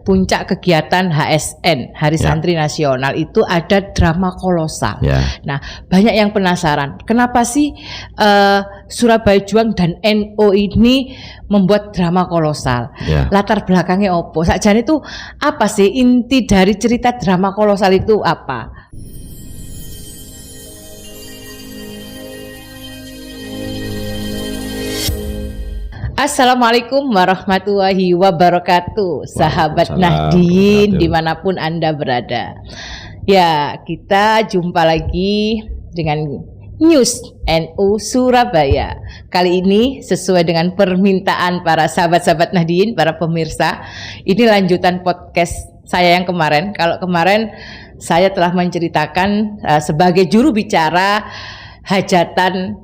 puncak kegiatan HSN, Hari Santri Nasional, itu ada drama kolosal. Nah, banyak yang penasaran, kenapa sih Surabaya Juang dan NU ini membuat drama kolosal? Latar belakangnya opo? Sakjane itu apa sih inti dari cerita drama kolosal itu apa? Assalamualaikum warahmatullahi wabarakatuh, sahabat Nahdien dimanapun Anda berada. Ya, kita jumpa lagi dengan News NU Surabaya. Kali ini sesuai dengan permintaan para sahabat-sahabat Nahdien, para pemirsa. Ini lanjutan podcast saya yang kemarin. Kalau kemarin saya telah menceritakan sebagai juru bicara hajatan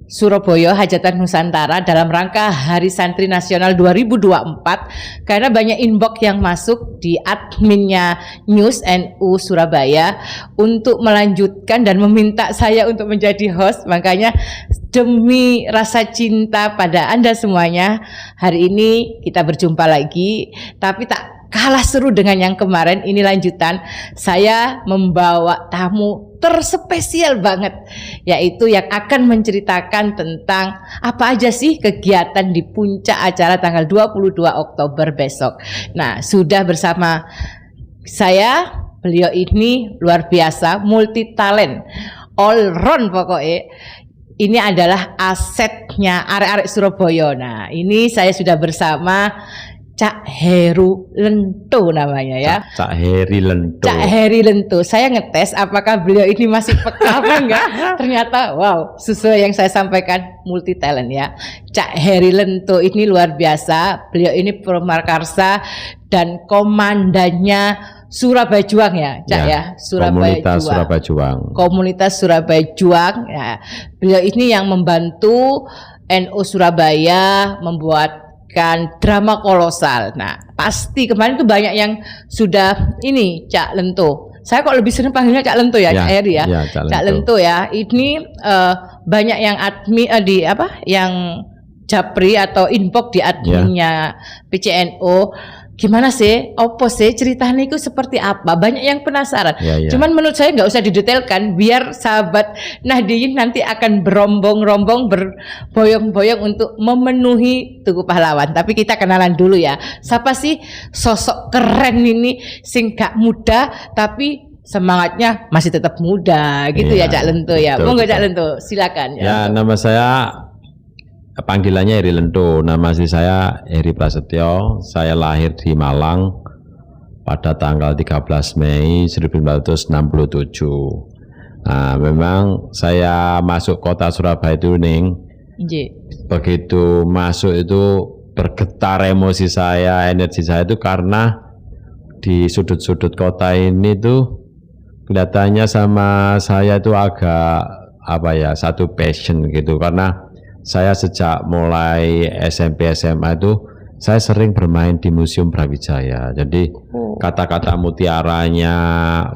Surabaya, hajatan Nusantara dalam rangka Hari Santri Nasional 2024, karena banyak inbox yang masuk di adminnya News NU Surabaya untuk melanjutkan dan meminta saya untuk menjadi host. Makanya demi rasa cinta pada Anda semuanya, hari ini kita berjumpa lagi, tapi tak kalah seru dengan yang kemarin. Ini lanjutan, saya membawa tamu terspesial banget, yaitu yang akan menceritakan tentang apa aja sih kegiatan di puncak acara tanggal 22 Oktober besok. Nah, sudah bersama saya, beliau ini luar biasa, multi talent, all round pokoknya. Ini adalah asetnya arek-arek Surabaya. Nah, ini saya sudah bersama Cak Heru Lento namanya ya. Cak Heri Lento. Cak Heri Lento. Saya ngetes apakah beliau ini masih peka apa enggak. Ternyata wow, sesuai yang saya sampaikan, multi talent ya. Cak Heri Lento ini luar biasa. Beliau ini Promakarsa dan komandannya Surabaya Juang ya, Cak ya. Komunitas Surabaya Juang. Komunitas Surabaya Juang ya. Beliau ini yang membantu NU Surabaya membuat drama kolosal. Nah, pasti kemarin tuh banyak yang sudah ini Cak Lento. Saya kok lebih sering panggilnya Cak Lento ya, Cak Heri ya. Cak Lento ya. Ini banyak yang admin yang japri atau inbox di adminnya PCNO. Gimana sih, opo sih ceritanya itu seperti apa? Banyak yang penasaran. Cuman menurut saya nggak usah didetailkan, biar sahabat Nahdien nanti akan berombong-rombong, berboyong-boyong untuk memenuhi Tugu Pahlawan. Tapi kita kenalan dulu ya. Siapa sih sosok keren ini, sing gak muda tapi semangatnya masih tetap muda gitu ya, Cak Lento ya. Mau nggak Cak Lento? Silakan ya. Nama saya, panggilannya Heri Lento, nama asli saya Heri Prasetyo. Saya lahir di Malang pada tanggal 13 Mei 1967. Nah, memang saya masuk kota Surabaya itu begitu masuk itu bergetar emosi saya, energi saya itu karena di sudut-sudut kota ini tuh kelihatannya sama saya itu agak satu passion gitu, karena saya sejak mulai SMP SMA itu saya sering bermain di Museum Brawijaya. Jadi kata-kata mutiaranya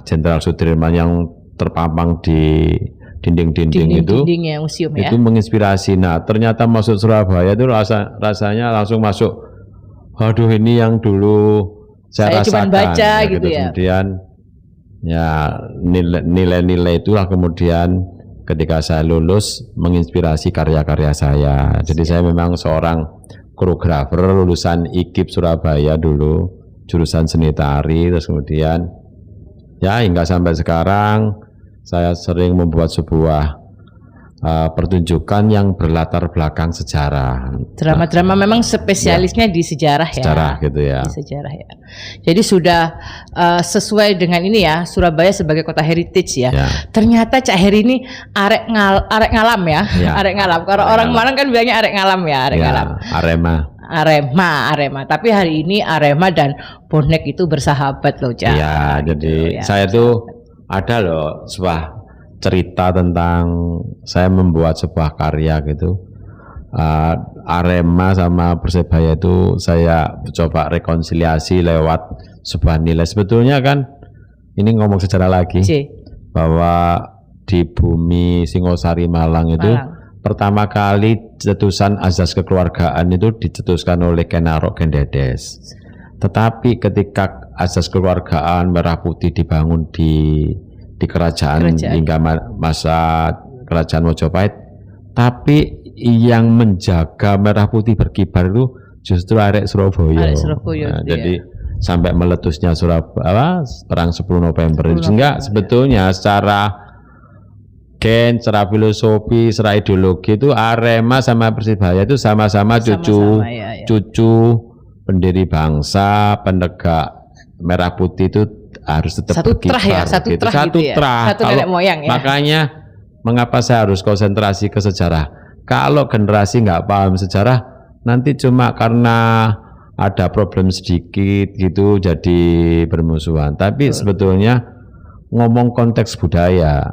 Jenderal Sudirman yang terpampang di dinding-dinding itu museum, itu menginspirasi. Nah, ternyata masuk Surabaya itu rasanya langsung masuk. Aduh, ini yang dulu saya rasakan. Baca gitu ya. Kemudian ya nilai-nilai itulah kemudian ketika saya lulus menginspirasi karya-karya saya. Jadi saya memang seorang koreografer lulusan IKIP Surabaya dulu, jurusan seni tari. Terus kemudian ya hingga sampai sekarang saya sering membuat sebuah pertunjukan yang berlatar belakang sejarah. Drama-drama memang spesialisnya di sejarah ya. Sejarah gitu ya. Di sejarah ya. Jadi sudah sesuai dengan ini ya, Surabaya sebagai kota heritage ya. Ternyata Cak Heri ini arek ngalam ya. Arek ngalam. Kalau orang Malang kan bilangnya arek ngalam ya, arek ngalam. Arema. Tapi hari ini Arema dan bonek itu bersahabat loh, Cak. Iya, jadi saya tuh ada loh sebuah cerita tentang saya membuat sebuah karya gitu. Arema sama Persebaya itu saya coba rekonsiliasi lewat sebuah nilai. Sebetulnya kan ini ngomong sejarah lagi bahwa di bumi Singosari Malang itu pertama kali cetusan azas kekeluargaan itu dicetuskan oleh Ken Arok Ken Dedes. Tetapi ketika asas kekeluargaan Merah Putih dibangun di kerajaan hingga masa kerajaan Mojopahit, tapi yang menjaga Merah Putih berkibar itu justru arek Surabaya. Nah, jadi sampai meletusnya Surabaya perang 10 November. Sehingga sebetulnya secara gen, secara filosofi, secara ideologi itu Arema sama Persibaya itu sama-sama cucu pendiri bangsa, penegak Merah Putih itu harus tetap satu berkibar. Trah ya, satu gitu. trah Satu gitu ya. trah. Satu nenek moyang ya. Makanya mengapa saya harus konsentrasi ke sejarah? Kalau generasi nggak paham sejarah, nanti cuma karena ada problem sedikit gitu jadi bermusuhan. Tapi sebetulnya ngomong konteks budaya,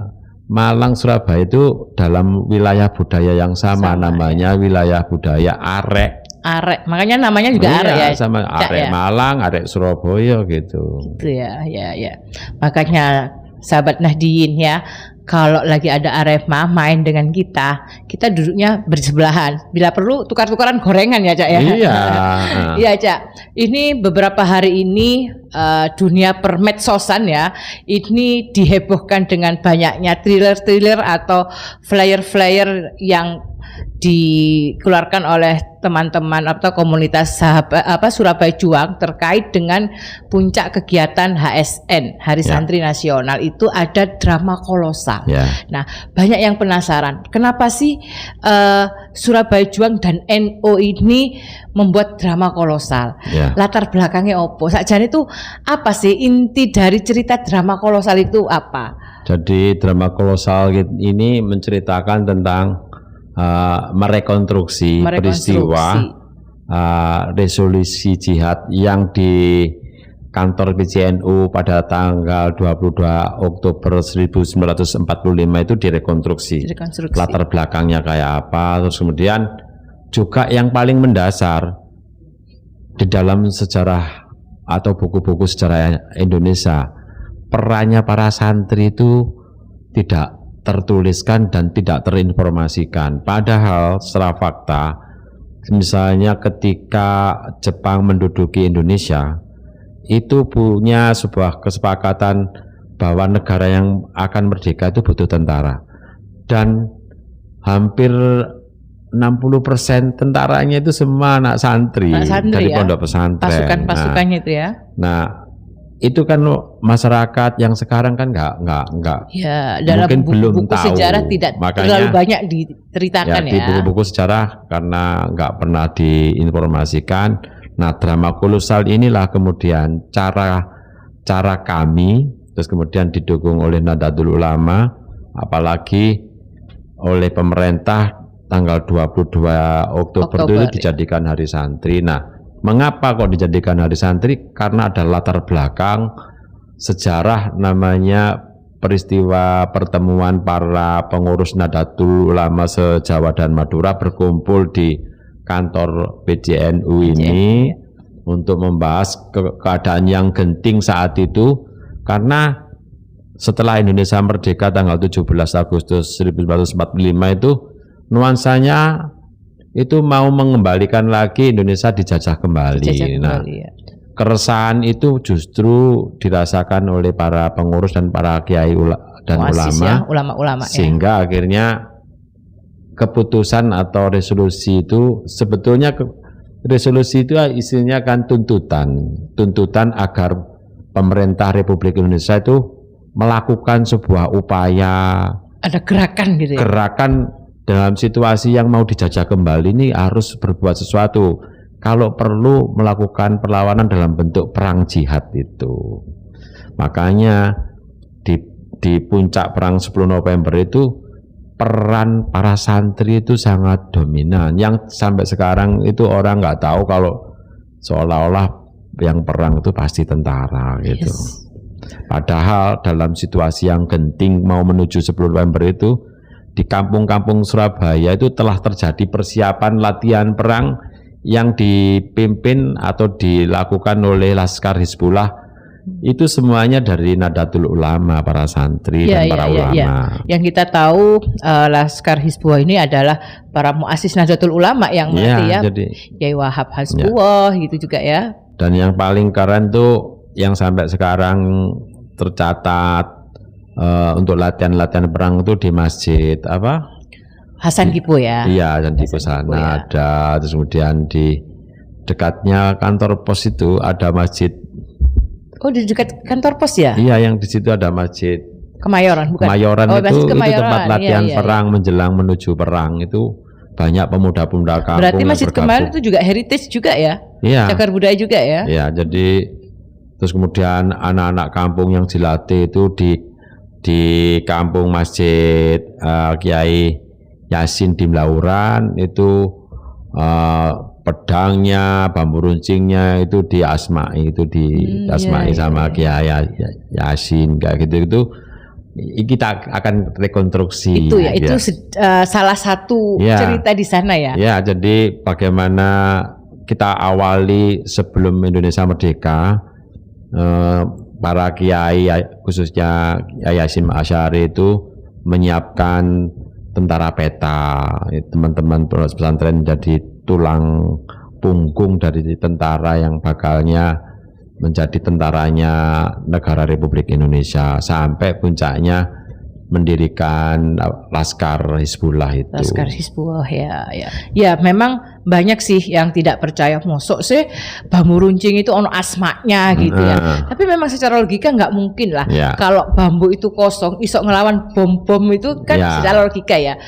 Malang Surabaya itu dalam wilayah budaya yang sama namanya ya. Wilayah budaya arek. Arek, makanya namanya juga arek ya. Sama arek ya? Malang, arek Surabaya gitu. Gitu ya. Makanya sahabat Nahdien ya, kalau lagi ada Arema main dengan kita duduknya bersebelahan. Bila perlu tukar-tukaran gorengan ya, Cak ya. Iya. Iya, Cak. Ini beberapa hari ini dunia permedsosan ya, ini dihebohkan dengan banyaknya thriller-thriller atau flyer-flyer yang dikeluarkan oleh teman-teman atau komunitas Surabaya Juang terkait dengan puncak kegiatan HSN Hari Santri Nasional. Itu ada drama kolosal. Nah, banyak yang penasaran kenapa sih Surabaya Juang dan NU ini membuat drama kolosal. Latar belakangnya opo? Sakjane itu apa sih inti dari cerita drama kolosal itu apa? Jadi drama kolosal ini menceritakan tentang merekonstruksi peristiwa resolusi jihad yang di kantor PCNU pada tanggal 22 Oktober 1945 itu direkonstruksi. Latar belakangnya kayak apa, terus kemudian juga yang paling mendasar di dalam sejarah atau buku-buku sejarah Indonesia, perannya para santri itu tidak tertuliskan dan tidak terinformasikan. Padahal secara fakta, misalnya ketika Jepang menduduki Indonesia, itu punya sebuah kesepakatan bahwa negara yang akan merdeka itu butuh tentara. Dan hampir 60% tentaranya itu semua anak santri dari pondok pesantren. Pasukan-pasukannya itu ya. Nah, itu kan masyarakat yang sekarang kan nggak ya, dalam mungkin belum buku tahu. Sejarah tidak terlalu banyak diceritakan ya. Di buku-buku sejarah karena nggak pernah diinformasikan. Nah, drama kolosal inilah kemudian cara kami, terus kemudian didukung oleh Nahdlatul Ulama, apalagi oleh pemerintah tanggal 22 Oktober itu dijadikan Hari Santri. Nah, mengapa kok dijadikan Hari Santri? Karena ada latar belakang sejarah namanya peristiwa pertemuan para pengurus Nahdlatul Ulama se-Jawa dan Madura berkumpul di kantor PCNU ini untuk membahas keadaan yang genting saat itu, karena setelah Indonesia merdeka tanggal 17 Agustus 1945 itu nuansanya itu mau mengembalikan lagi Indonesia dijajah kembali. Keresahan itu justru dirasakan oleh para pengurus dan para kiai dan ulama, sehingga akhirnya keputusan atau resolusi itu sebetulnya resolusi itu isinya kan tuntutan agar pemerintah Republik Indonesia itu melakukan sebuah upaya, ada gerakan gitu ya. Gerakan dalam situasi yang mau dijajah kembali ini harus berbuat sesuatu. Kalau perlu melakukan perlawanan dalam bentuk perang jihad itu. Makanya di puncak perang 10 November itu peran para santri itu sangat dominan. Yang sampai sekarang itu orang nggak tahu kalau seolah-olah yang perang itu pasti tentara gitu. Padahal dalam situasi yang genting mau menuju 10 November itu, di kampung-kampung Surabaya itu telah terjadi persiapan latihan perang yang dipimpin atau dilakukan oleh Laskar Hizbullah. Itu semuanya dari Nahdlatul Ulama, para santri dan para ulama. Yang kita tahu Laskar Hizbullah ini adalah para muassis Nahdlatul Ulama yang mati jadi Yai Wahab Hasbullah gitu juga ya. Dan yang paling keren tuh yang sampai sekarang tercatat untuk latihan-latihan perang itu di masjid apa? Hasan Kipo ya. Iya, dan di sana ada. Terus kemudian di dekatnya kantor pos itu ada masjid. Oh, di dekat kantor pos ya? Iya, yang di situ ada masjid Kemayoran, bukan? Kemayoran itu tempat latihan iya. perang menjelang menuju perang itu banyak pemuda-pemuda kampung. Berarti Masjid Kemayoran itu juga heritage juga ya? Iya. Cagar budaya juga ya? Iya, jadi terus kemudian anak-anak kampung yang dilatih itu di kampung Masjid Kiai Yasin di Mlauran itu pedangnya, bambu runcingnya itu diasmai, itu diasmai sama Kiai Yasin kayak gitu. Kita akan rekonstruksi. Itu ya, itu salah satu cerita di sana ya. Ya, jadi bagaimana kita awali sebelum Indonesia merdeka, para kiai khususnya Yasin Asy'ari itu menyiapkan tentara peta. Teman-teman pesantren menjadi tulang punggung dari tentara yang bakalnya menjadi tentaranya negara Republik Indonesia sampai puncaknya mendirikan Laskar Hizbullah itu. Laskar Hizbullah ya. Ya memang banyak sih yang tidak percaya mosok sih bambu runcing itu ono asmaknya gitu ya. Tapi memang secara logika nggak mungkin lah. Kalau bambu itu kosong, isok ngelawan bom-bom itu kan secara logika ya.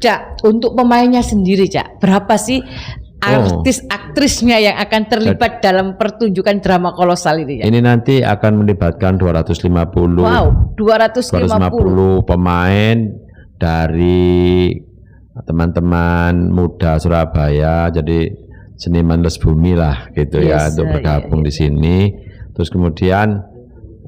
Cak, untuk pemainnya sendiri Cak, berapa sih artis-aktrisnya yang akan terlibat dalam pertunjukan drama kolosal ini ya? Ini nanti akan melibatkan 250 pemain dari teman-teman muda Surabaya, jadi seniman les bumi lah gitu ya untuk bergabung di sini. Terus kemudian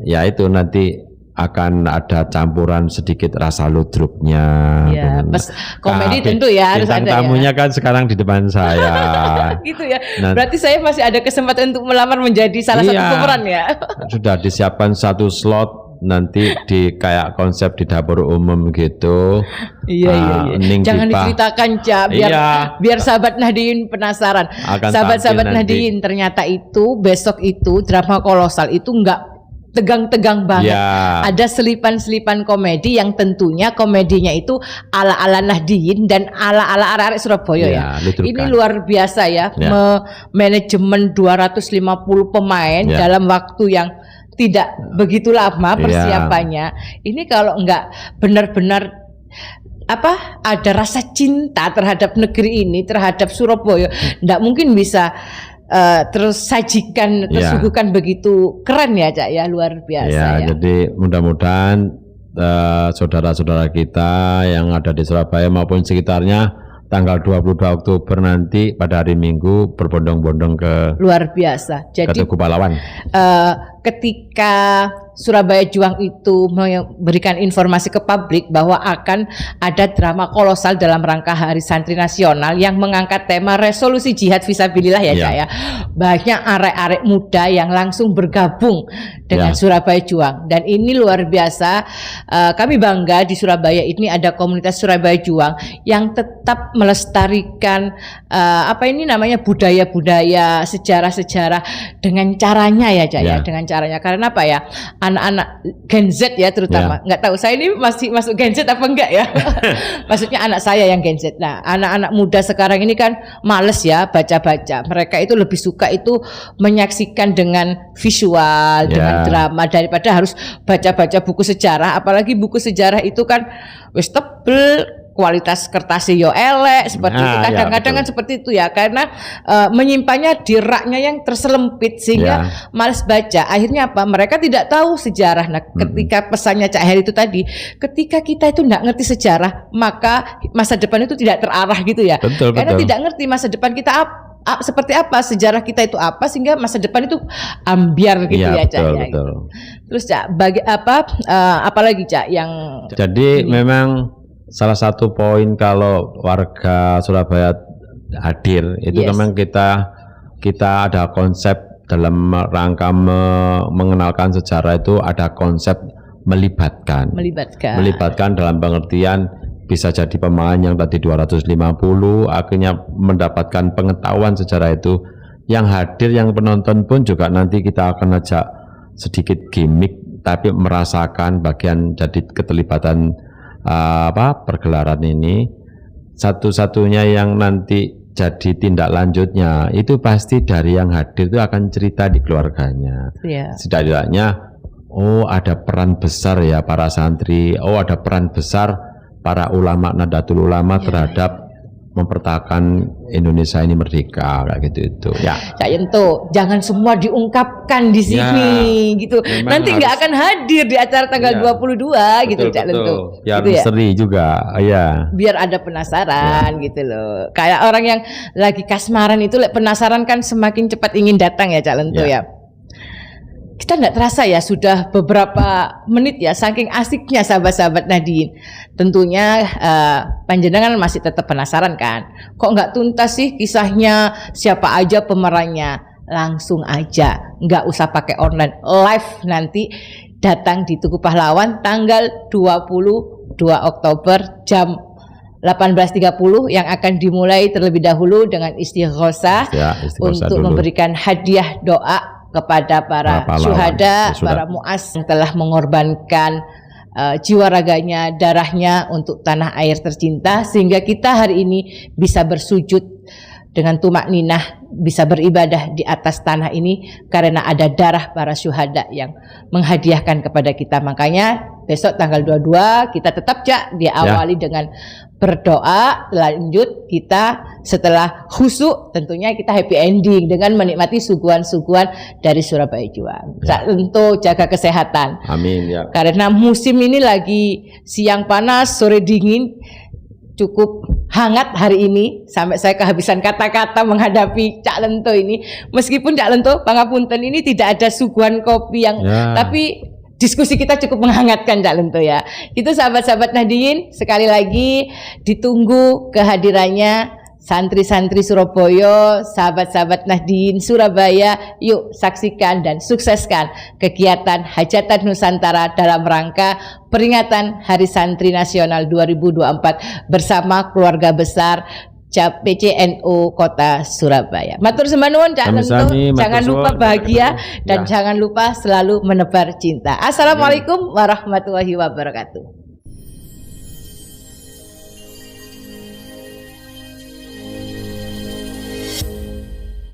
ya itu nanti akan ada campuran sedikit rasa ludruknya. Ya, plus komedi tentu ya harus ada. Tamunya kan sekarang di depan saya. Gitu ya. Berarti saya masih ada kesempatan untuk melamar menjadi salah satu pemeran ya. Sudah disiapkan satu slot nanti di kayak konsep di dapur umum gitu. Iya. Jangan diceritakan Cak, biar sahabat Nahdien penasaran. Sahabat-sahabat Nahdien ternyata itu besok itu drama kolosal itu enggak tegang-tegang banget. Ada selipan-selipan komedi yang tentunya komedinya itu ala-ala Nahdien dan ala-ala arek-arek Surabaya ya. Ini luar biasa ya. Manajemen 250 pemain dalam waktu yang tidak begitu lama persiapannya. Ini kalau enggak benar-benar ada rasa cinta terhadap negeri ini, terhadap Surabaya, enggak mungkin bisa terus sajikan, terus suguhkan begitu keren ya Cak ya, luar biasa ya. Jadi mudah-mudahan saudara-saudara kita yang ada di Surabaya maupun sekitarnya tanggal 22 Oktober nanti pada hari Minggu berbondong-bondong ke luar biasa. Jadi ke Tugu Pahlawan. Ketika Surabaya Juang itu memberikan informasi ke publik bahwa akan ada drama kolosal dalam rangka Hari Santri Nasional yang mengangkat tema resolusi jihad fisabilillah ya Cak ya. Banyak arek-arek muda yang langsung bergabung dengan Surabaya Juang, dan ini luar biasa. Kami bangga di Surabaya ini ada komunitas Surabaya Juang yang tetap melestarikan budaya-budaya, sejarah-sejarah dengan caranya ya Cak ya, dengan caranya. Karena apa ya? Anak-anak Gen Z ya terutama, nggak tahu saya ini masih masuk Gen Z apa enggak ya. Maksudnya anak saya yang Gen Z. Nah, anak-anak muda sekarang ini kan males ya baca-baca. Mereka itu lebih suka itu menyaksikan dengan visual, dengan drama daripada harus baca-baca buku sejarah. Apalagi buku sejarah itu kan wis tebel, kualitas kertasnya yo elek seperti itu. Kadang-kadang kan seperti itu ya, karena menyimpannya di raknya yang terselempit sehingga malas baca. Akhirnya apa? Mereka tidak tahu sejarah. Nah, ketika pesannya Cak Heri itu tadi, ketika kita itu tidak ngerti sejarah, maka masa depan itu tidak terarah gitu ya. Karena tidak ngerti masa depan kita seperti apa, sejarah kita itu apa, sehingga masa depan itu ambiar gitu ya Cak. Betul. Terus Cak, apalagi Cak yang jadi memang salah satu poin kalau warga Surabaya hadir itu memang kita ada konsep dalam rangka mengenalkan sejarah, itu ada konsep melibatkan dalam pengertian bisa jadi pemain yang tadi 250 akhirnya mendapatkan pengetahuan sejarah itu yang hadir, yang penonton pun juga nanti kita akan ajak sedikit gimmick, tapi merasakan bagian jadi keterlibatan pergelaran ini. Satu-satunya yang nanti jadi tindak lanjutnya itu pasti dari yang hadir itu akan cerita di keluarganya. Setidaknya, oh ada peran besar ya para santri, oh ada peran besar para ulama Nahdlatul Ulama terhadap mempertahankan Indonesia ini merdeka, kayak gitu itu. Ya. Cak Yento, jangan semua diungkapkan di sini, gitu. Nanti nggak akan hadir di acara tanggal 22, gitu, Cak Yento. Ya, gitu misteri juga, ya. Biar ada penasaran, gitu loh. Kayak orang yang lagi kasmaran itu, penasaran kan semakin cepat ingin datang ya, Cak Yento ya. Kita nggak terasa ya, sudah beberapa menit ya, saking asiknya sahabat-sahabat Nahdien. Tentunya panjenengan masih tetap penasaran kan, kok nggak tuntas sih kisahnya, siapa aja pemerannya. Langsung aja, nggak usah pakai online, live nanti datang di Tugu Pahlawan tanggal 22 Oktober jam 18.30 yang akan dimulai terlebih dahulu dengan istighosah untuk dulu memberikan hadiah doa kepada para syuhada, para mu'az yang telah mengorbankan jiwa raganya, darahnya untuk tanah air tercinta, sehingga kita hari ini bisa bersujud dengan tumak ninah, bisa beribadah di atas tanah ini karena ada darah para syuhada yang menghadiahkan kepada kita. Makanya besok tanggal 22 kita tetap diawali dengan berdoa, lanjut kita setelah khusyuk tentunya kita happy ending dengan menikmati suguhan-suguhan dari Surabaya Juang. Tentu jaga kesehatan. Amin ya. Karena musim ini lagi siang panas, sore dingin, cukup hangat hari ini sampai saya kehabisan kata-kata menghadapi Cak Lento ini. Meskipun Cak Lento pangapunten ini tidak ada suguhan kopi yang tapi diskusi kita cukup menghangatkan Cak Lento ya. Itu sahabat-sahabat Nahdien, sekali lagi ditunggu kehadirannya santri-santri Surabaya, sahabat-sahabat Nahdien Surabaya. Yuk saksikan dan sukseskan kegiatan Hajatan Nusantara dalam rangka peringatan Hari Santri Nasional 2024 bersama keluarga besar PCNU Kota Surabaya. Matur sembah nuwun Cak Lento, jangan lupa bahagia dan jangan lupa selalu menebar cinta. Assalamualaikum warahmatullahi wabarakatuh.